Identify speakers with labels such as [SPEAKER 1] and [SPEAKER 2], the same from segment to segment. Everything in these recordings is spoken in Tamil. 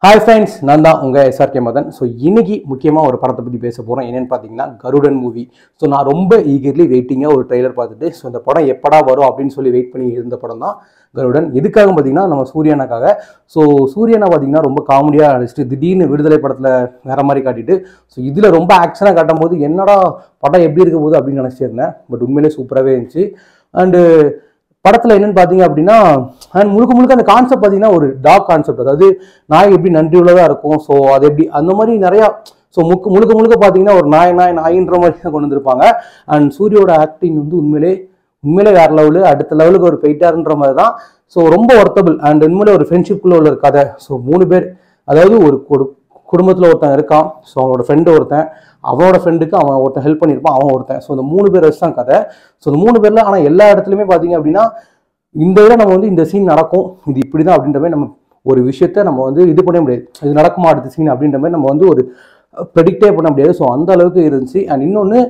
[SPEAKER 1] Hi friends, நான் தான் உங்க SRK மதன். ஸோ இன்னைக்கு முக்கியமாக ஒரு படத்தை பற்றி பேச போகிறோம். என்னென்னு பார்த்தீங்கன்னா கருடன் மூவி. ஸோ நான் ரொம்ப ஈகர்லி வெயிட்டிங்காக ஒரு ட்ரெய்லர் பார்த்துட்டு ஸோ இந்த படம் எப்படா வரும் அப்படின்னு சொல்லி வெயிட் பண்ணி இருந்த படம் தான் கருடன். எதுக்காக பார்த்தீங்கன்னா நம்ம சூர்யானாக்காக. ஸோ சூர்யானா பார்த்தீங்கன்னா ரொம்ப காமெடியாக நடிச்சிட்டு திடீர்னு விடுதலை படத்தில் வேற மாதிரி காட்டிட்டு ஸோ இதில் ரொம்ப ஆக்ஷனாக காட்டும் போது என்னடா படம் எப்படி இருக்க போகுது அப்படின்னு நினச்சிட்டு இருந்தேன். பட் உண்மையிலே சூப்பராகவே இருந்துச்சு. அண்டு படத்தில் என்னென்னு பார்த்தீங்க அப்படின்னா அண்ட் முழுக்க அந்த கான்செப்ட் பார்த்தீங்கன்னா ஒரு டாக் கான்செப்ட், அதாவது நாய் எப்படி நன்றி உள்ளதாக இருக்கும். ஸோ அது எப்படி அந்த மாதிரி நிறையா ஸோ முழுக்க பார்த்தீங்கன்னா ஒரு நாயின்ற மாதிரி தான் கொண்டு வந்திருப்பாங்க. அண்ட் சூரியோட ஆக்டிங் வந்து உண்மையிலே வேற லெவலு, அடுத்த லெவலுக்கு ஒரு போயிட்டாருன்ற மாதிரி தான். ஸோ ரொம்ப ஒர்த்தபிள் அண்ட் உண்மையிலே ஒரு ஃப்ரெண்ட்ஷிப்குள்ளே உள்ள ஒரு கதை. ஸோ 3 பேர், அதாவது ஒரு குடும்பத்தில் ஒருத்தன் இருக்கான். ஸோ அவனோட ஃப்ரெண்டு ஒருத்தன், அவனோட ஃப்ரெண்டுக்கு அவன் ஒருத்தன் ஹெல்ப் பண்ணியிருப்பான், அவன் ஒருத்தன். ஸோ இந்த 3 பேர் வச்சு தான் கதை. ஸோ இந்த 3 பேரில் ஆனால் எல்லா இடத்துலையுமே பார்த்தீங்க அப்படின்னா இந்த இதில் நம்ம வந்து இந்த சீன் நடக்கும், இது இப்படி தான் அப்படின்ற மாதிரி நம்ம ஒரு விஷயத்த நம்ம வந்து இது பண்ண முடியாது. இது நடக்குமா அடுத்த சீன் அப்படின்ற மாதிரி நம்ம வந்து ஒரு ப்ரெடிக்டே பண்ண முடியாது. ஸோ அந்த அளவுக்கு இருந்துச்சு. அண்ட் இன்னொன்று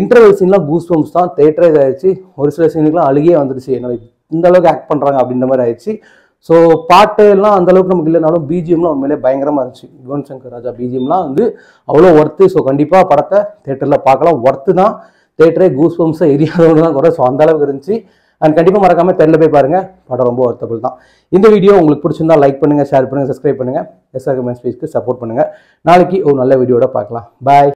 [SPEAKER 1] இன்டர்வல் சீன்லாம் கூஸ் பம்ப்ஸ் தான், தேட்டரே இதாகிடுச்சு. ஒரு சில சீனுக்குலாம் அழுகே வந்துடுச்சு, என்ன இந்த அளவுக்கு ஆக்ட் பண்ணுறாங்க அப்படின்ற மாதிரி ஆயிடுச்சு. ஸோ பாட்டு எல்லாம் அந்த அளவுக்கு நமக்கு இல்லைனாலும் பிஜிஎம்லாம் உண்மையிலே பயங்கரமாக இருந்துச்சு. யுவன் சங்கர் ராஜா பிஜிஎம்லாம் வந்து அவ்வளோ ஒர்த்து. ஸோ கண்டிப்பாக படத்தை தேட்டரில் பார்க்கலாம், ஒர்த்து தான். தேட்டரே கூஸ் பம்ப்ஸை எரியாதவங்க தான் குறை. ஸோ அந்த அளவுக்கு இருந்துச்சு. அண்ட் கண்டிப்பாக மறக்காமல் தேட்டரில் போய் பாருங்கள், படம் ரொம்ப ஒர்த்தபிள் தான். இந்த வீடியோ உங்களுக்கு பிடிச்சிருந்தா லைக் பண்ணுங்கள், ஷேர் பண்ணுங்கள், சப்ஸ்கிரைப் பண்ணுங்கள், SRK ஸ்பேஸ்க்கு சப்போர்ட் பண்ணுங்கள். நாளைக்கு ஒரு நல்ல வீடியோட பார்க்கலாம். பாய்.